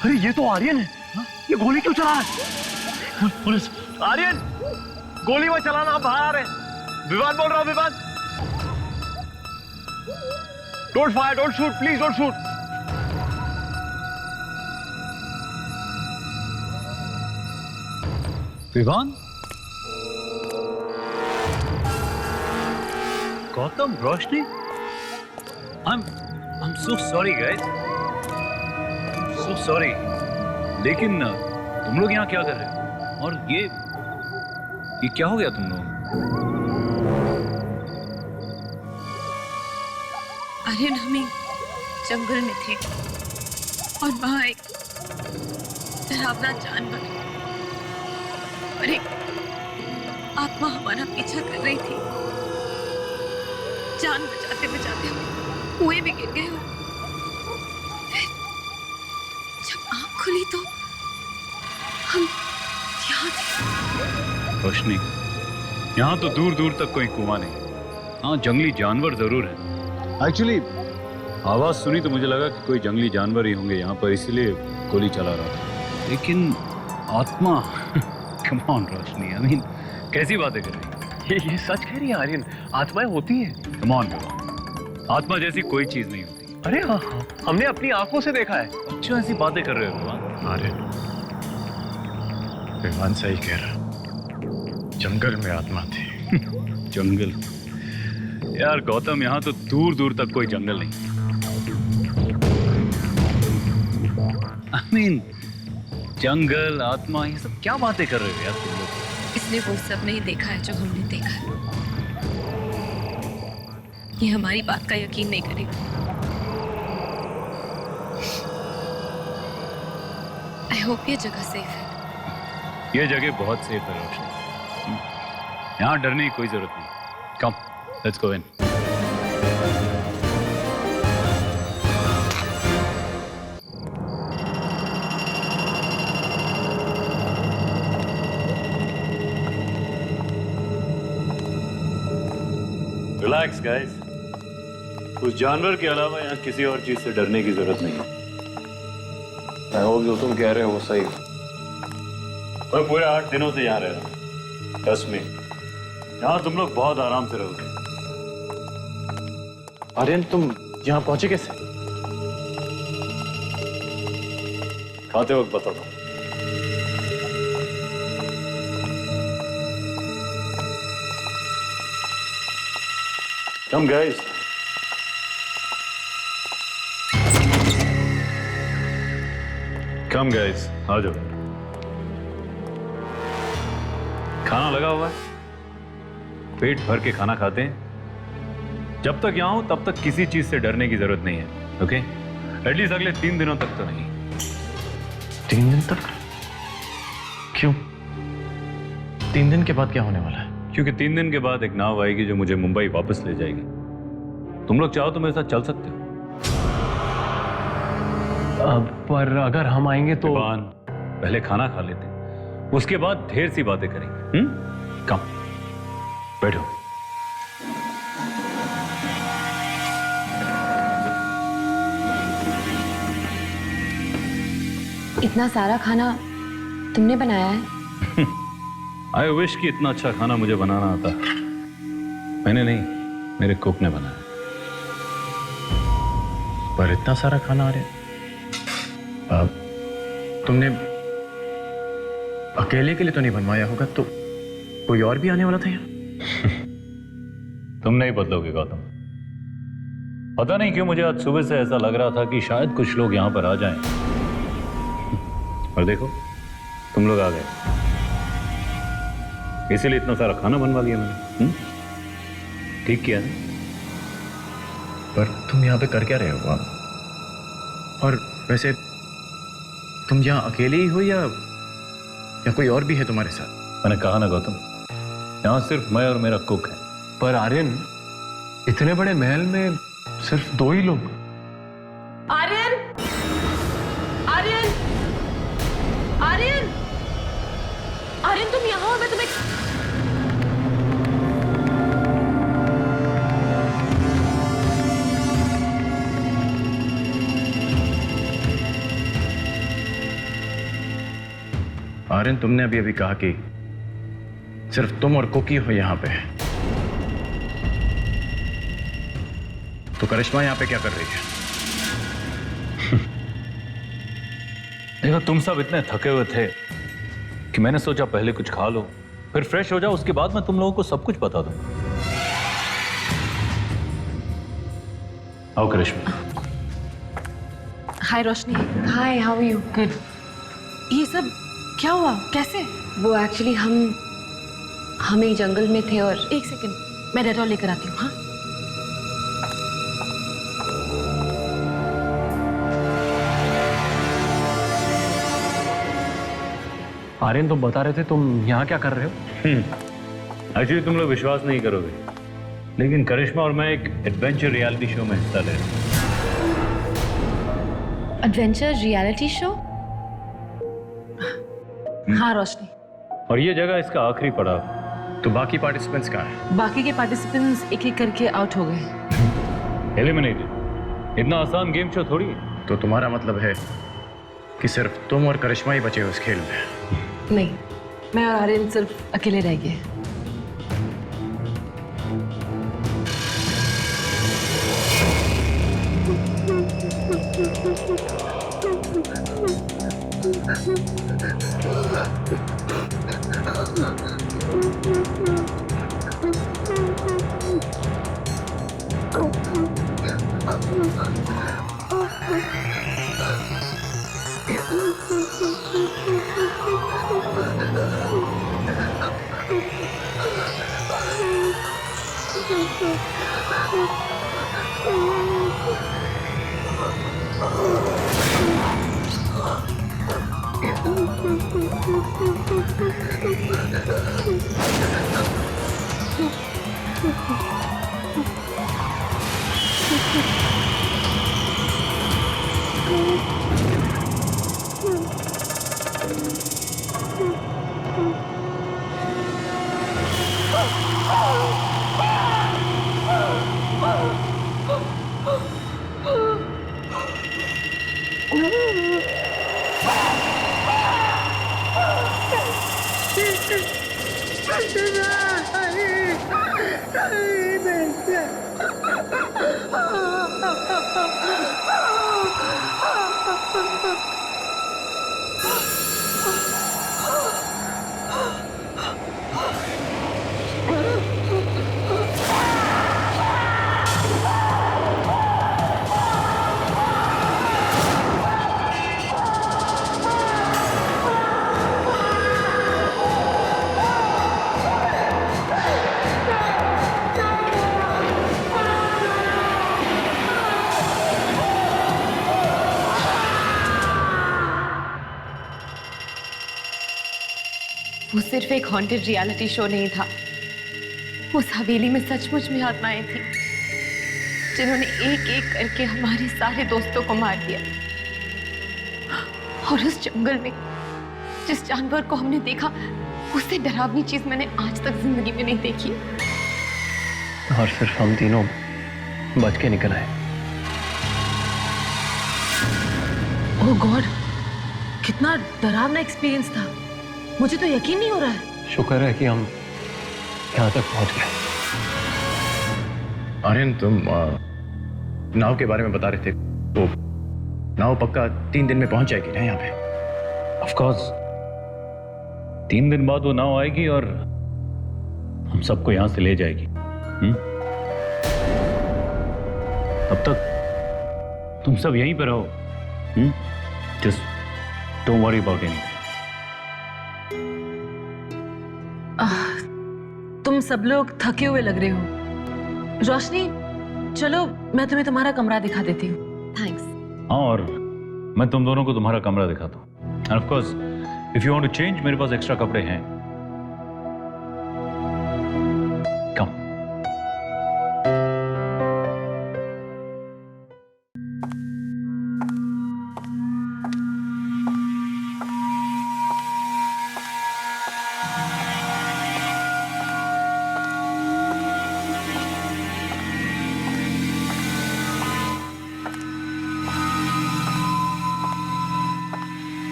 अरे ये तो आर्यन है। ये गोली क्यों चला रहा है? पुलिस! आर्यन, गोली वो चलाना, आप बाहर आ रहे हैं। विवान बोल रहा हूं, Vivaan. Don't fire, don't shoot, please don't shoot. Vivaan? Gautam, Roshni? I'm so sorry guys. So sorry. लेकिन तुम लोग यहाँ क्या कर रहे हो? और ये क्या हो गया तुम लोग? आर्यन, हम एक जंगल में थे और वहां एक डरावना जानवर और एक आत्मा हमारा पीछा कर रही थी। जान बचाते बचाते हम कुएं में गिर गए और फिर जब आंख खुली तो हम यहाँ थे। रोशनी, यहाँ तो दूर दूर तक कोई कुआं नहीं। हाँ, जंगली जानवर जरूर है। एक्चुअली आवाज सुनी तो मुझे लगा कि कोई जंगली जानवर ही होंगे यहाँ पर, इसलिए गोली चला रहा था। लेकिन आत्मा come on Roshni, I mean कैसी बातें कर रही? ये सच कह रही है आर्यन, आत्माएं होती हैं। कम ऑन, आत्मा जैसी कोई चीज नहीं होती। अरे हाँ, हमने अपनी आंखों से देखा है। अच्छा, ऐसी बातें कर रहे हो विवान? आर्यन, विवान सही कह रहा, जंगल में आत्मा थी। जंगल? यार गौतम, यहाँ तो दूर दूर तक कोई जंगल नहीं। आई मीन जंगल, आत्मा, ये सब क्या बातें कर रहे हो यार तुम लोग? इसने वो सब नहीं देखा है जो हमने देखा है। ये हमारी बात का यकीन नहीं करेगा। आई होप ये जगह सेफ है। ये जगह बहुत सेफ है रोशनी, यहाँ डरने की कोई जरूरत नहीं। Come, let's go in. Relax guys, उस जानवर के अलावा यहाँ किसी और चीज से डरने की जरूरत नहीं है। मैं होप जो तुम कह रहे हो वो सही। मैं पूरे 8 दिनों से यहाँ रह रहा हूँ। 10 में यहाँ तुम लोग बहुत आराम से रहोगे। आर्यन, तुम यहाँ पहुंचे कैसे? खाते वक्त बताता हूँ। Come guys. Come guys, आ जाओ। खाना लगा हुआ है, पेट भर के खाना खाते हैं। जब तक यहाँ हूं तब तक किसी चीज से डरने की जरूरत नहीं है, ओके? एटलीस्ट अगले 3 दिनों तक तो नहीं। 3 दिन तक? क्यों? 3 दिन के बाद क्या होने वाला है? क्योंकि 3 दिन के बाद एक नाव आएगी जो मुझे मुंबई वापस ले जाएगी। तुम लोग चाहो तो मेरे साथ चल सकते हो। पर अगर हम आएंगे तो विवान, पहले खाना खा लेते हैं, उसके बाद ढेर सी बातें करेंगे। कम, बैठो। इतना सारा खाना तुमने बनाया है? आई विश कि इतना अच्छा खाना मुझे बनाना आता। मैंने नहीं, मेरे कुक ने बनाया। पर इतना सारा खाना आ रहा है। तुमने अकेले के लिए तो नहीं बनवाया होगा, तो कोई और भी आने वाला था यहाँ? तुम नहीं बदलोगे गौतम। पता नहीं क्यों मुझे आज सुबह से ऐसा लग रहा था कि शायद कुछ लोग यहां पर आ जाएं। और देखो, तुम लोग आ गए, इसीलिए इतना सारा खाना बनवा लिया मैंने। ठीक किया ना? पर तुम यहाँ पे कर क्या रहे हो? और वैसे तुम यहाँ अकेले ही हो या कोई और भी है तुम्हारे साथ? मैंने कहा ना गौतम, यहाँ सिर्फ मैं और मेरा कुक है। पर आर्यन, इतने बड़े महल में सिर्फ 2 ही लोग। आर्यन! आर्यन! आर्यन! आर्यन, तुम यहाँ हो? मैं तुम्हें... आर्यन, तुमने अभी कहा कि सिर्फ तुम और कुकी हो यहाँ पे, तो करिश्मा यहाँ पे क्या कर रही है? देखो, तुम सब इतने थके हुए थे कि मैंने सोचा पहले कुछ खा लो, फिर फ्रेश हो जाओ, उसके बाद मैं तुम लोगों को सब कुछ बता दूं। आओ करिश्मा। हाय रोशनी। हाय, हाउ आर यू? गुड। ये सब क्या हुआ? कैसे? वो एक्चुअली हम एक जंगल में थे और... एक सेकंड, मैं डेटॉल लेकर आती हूँ। हाँ, आर्यन, तुम बता रहे थे तुम यहाँ क्या कर रहे हो? एक्चुअली तुम लोग विश्वास नहीं करोगे, लेकिन करिश्मा और मैं एक एडवेंचर रियलिटी शो में हिस्सा ले रहे हैं। Adventure reality show? हाँ रोशनी। और ये जगह इसका आखिरी पड़ाव। तो बाकी पार्टिसिपेंट्स कहाँ हैं? बाकी के पार्टिसिपेंट्स एक एक करके आउट हो गए। एलिमिनेटेड। इतना आसान गेम शो थोड़ी है। तो तुम्हारा मतलब है कि सिर्फ तुम और करिश्मा ही बचे हो इस खेल में? नहीं, मैं और आर्यन सिर्फ अकेले रह गए। वो सिर्फ एक हॉन्टेड रियलिटी शो नहीं था। उस हवेली में सचमुच में आत्माएं थी जिन्होंने एक एक करके हमारे सारे दोस्तों को मार दिया। और उस जंगल में जिस जानवर को हमने देखा, उससे डरावनी चीज मैंने आज तक जिंदगी में नहीं देखी। और सिर्फ हम तीनों बच के निकल आए। ओह गॉड, कितना डरावना एक्सपीरियंस था। मुझे तो यकीन नहीं हो रहा है। शुक्र है कि हम यहाँ तक पहुँच गए। आर्यन, तुम नाव के बारे में बता रहे थे। वो नाव पक्का 3 दिन में पहुंच जाएगी ना यहाँ पे? ऑफ कोर्स 3 दिन बाद वो नाव आएगी और हम सबको यहां से ले जाएगी। तब तक तुम सब यहीं पर रहो। Just don't worry about anything. तुम सब लोग थके हुए लग रहे हो। रोशनी, चलो मैं तुम्हें तुम्हारा कमरा दिखा देती हूँ। थैंक्स। हाँ, और मैं तुम दोनों को तुम्हारा कमरा दिखाता हूँ। And of course if you want to change, मेरे पास एक्स्ट्रा कपड़े हैं। कम।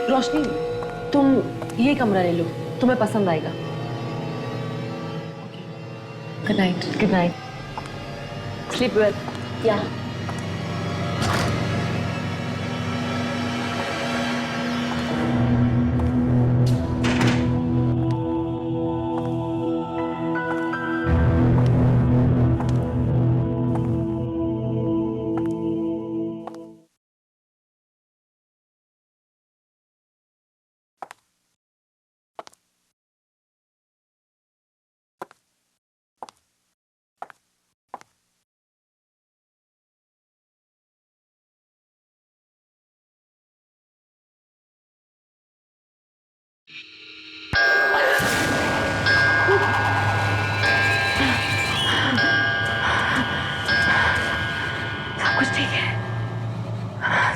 रोशनी, तुम ये कमरा ले लो, तुम्हें पसंद आएगा। Good night. Good night. Sleep well. या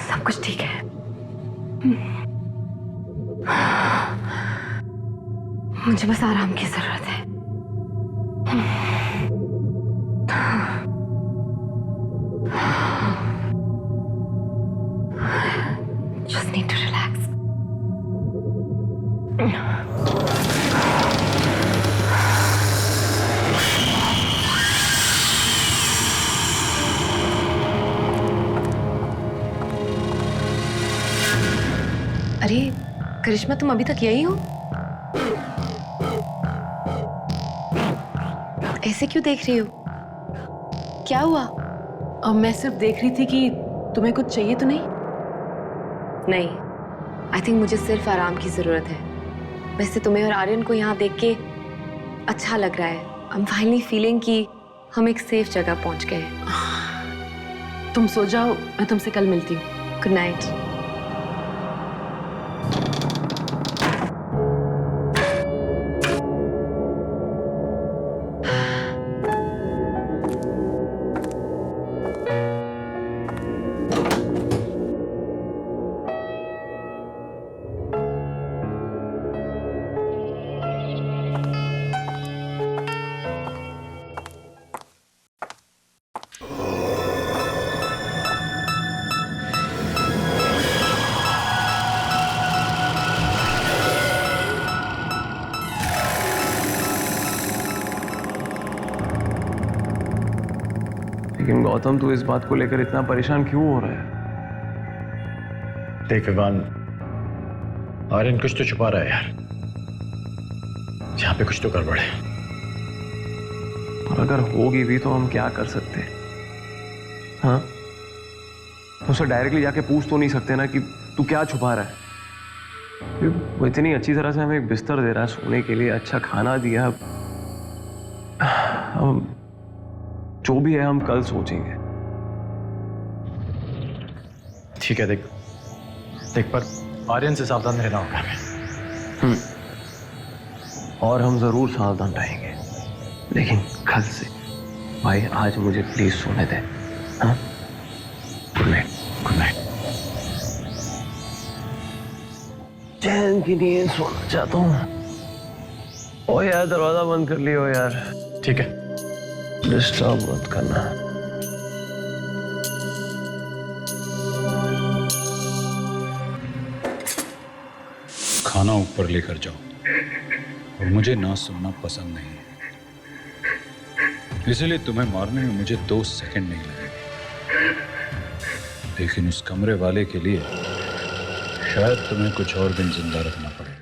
सब कुछ ठीक है। मुझे बस आराम की जरूरत है। Just need to relax. अरे करिश्मा, तुम अभी तक यही हो? ऐसे क्यों देख रही हो? क्या हुआ? अब मैं सिर्फ देख रही थी कि तुम्हें कुछ चाहिए तो नहीं? नहीं, आई थिंक मुझे सिर्फ आराम की जरूरत है। वैसे तुम्हें और आर्यन को यहाँ देख के अच्छा लग रहा है। आई एम फाइनली फीलिंग कि हम एक सेफ जगह पहुँच गए हैं। तुम सो जाओ, मैं तुमसे कल मिलती हूँ। Good night. लेकिन गौतम, तू इस बात को लेकर इतना परेशान क्यों हो रहा है? देख विवान, आर्यन कुछ तो छुपा रहा है यार। यहाँ पे कुछ तो गड़बड़ है। और अगर होगी भी तो हम क्या कर सकते हैं? हाँ, उससे डायरेक्टली जाके पूछ तो नहीं सकते ना कि तू क्या छुपा रहा है। वो इतनी अच्छी तरह से हमें एक बिस्तर दे रहा है सोने के लिए, अच्छा खाना दिया। जो भी है हम कल सोचेंगे। ठीक है, देख पर आर्यन से सावधान रहना होगा हमें। और हम जरूर सावधान रहेंगे, लेकिन कल से भाई आज मुझे प्लीज सोने दे। हाँ, गुड नाइट, गुड नाइट। चैन की नींद सोना चाहता हूँ। ओ यार दरवाजा बंद कर लियो यार। ठीक है, डिस्टर्ब मत करना। खाना ऊपर लेकर जाओ, और मुझे ना सुनना पसंद नहीं है, इसलिए तुम्हें मारने में मुझे 2 सेकंड नहीं लगे। लेकिन उस कमरे वाले के लिए शायद तुम्हें कुछ और दिन जिंदा रखना पड़ेगा।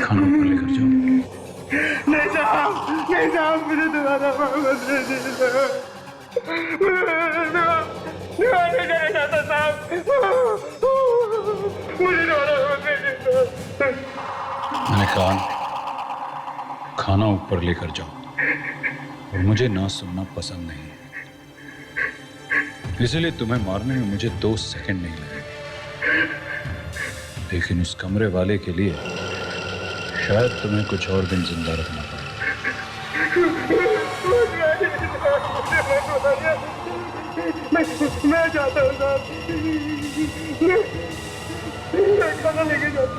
खाना ऊपर लेकर जाओ। नहीं साहब, मुझे दोबारा वापस दे दीजिए। नहीं जाना चाहता साहब, मुझे दोबारा वापस दे दीजिए। मैंने कहा खाना ऊपर लेकर जाओ, और मुझे ना सुनना पसंद नहीं है, इसलिए तुम्हें मारने में मुझे 2 सेकंड नहीं लगे। लेकिन उस कमरे वाले के लिए शायद तुम्हें कुछ और दिन जिंदा रखना पड़ेगा। मैं चाहता हूँ साहब, मैं खाना लेके जाता हूँ।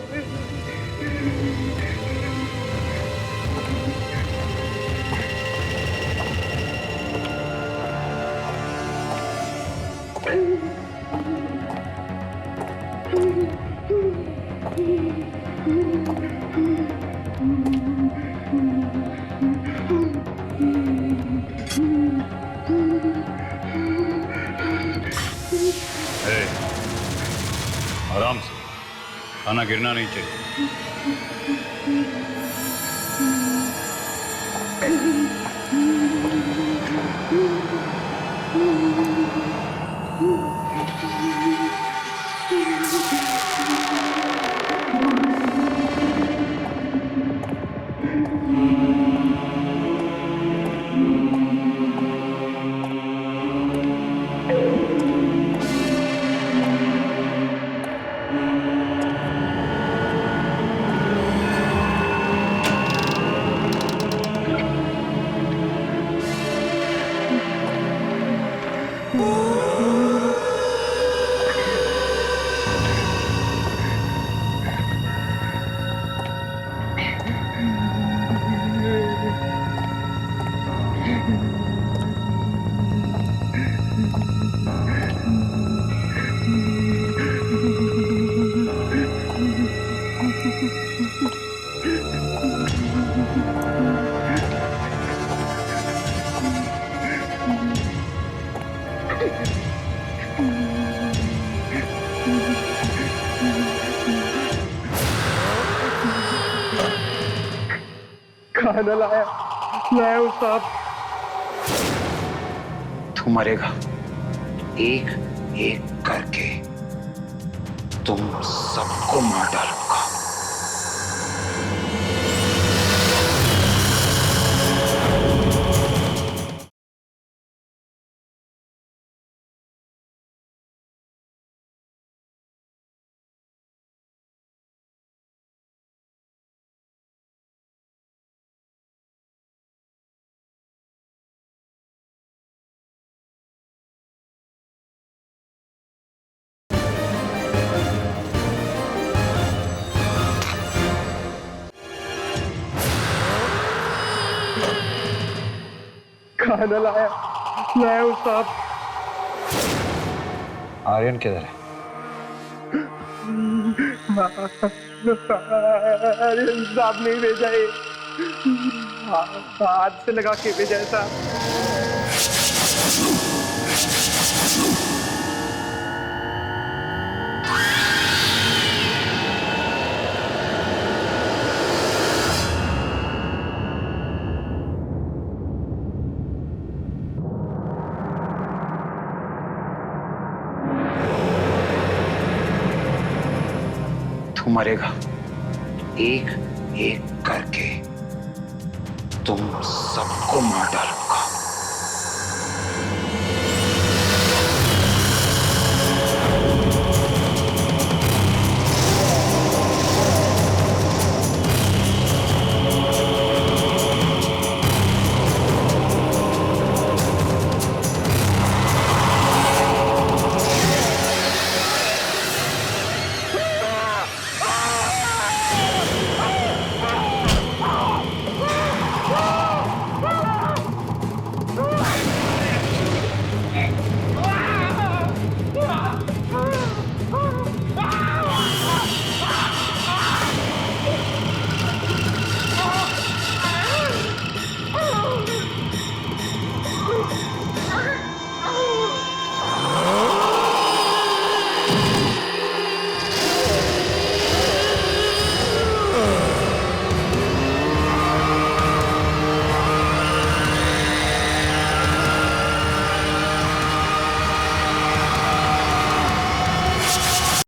आराम से, खाना गिरना नहीं चाहिए। खाना लाया हूँ साहब। तू मरेगा एक एक करके, तुम सबको मार डालूंगा। खाना लाया हूँ साहब। आर्यन किधर है? आर्यन साहब नहीं भेजा है, हाथ से लगा के भेजा है साहब। तू मरेगा एक एक करके, तुम सबको मार डालूंगा।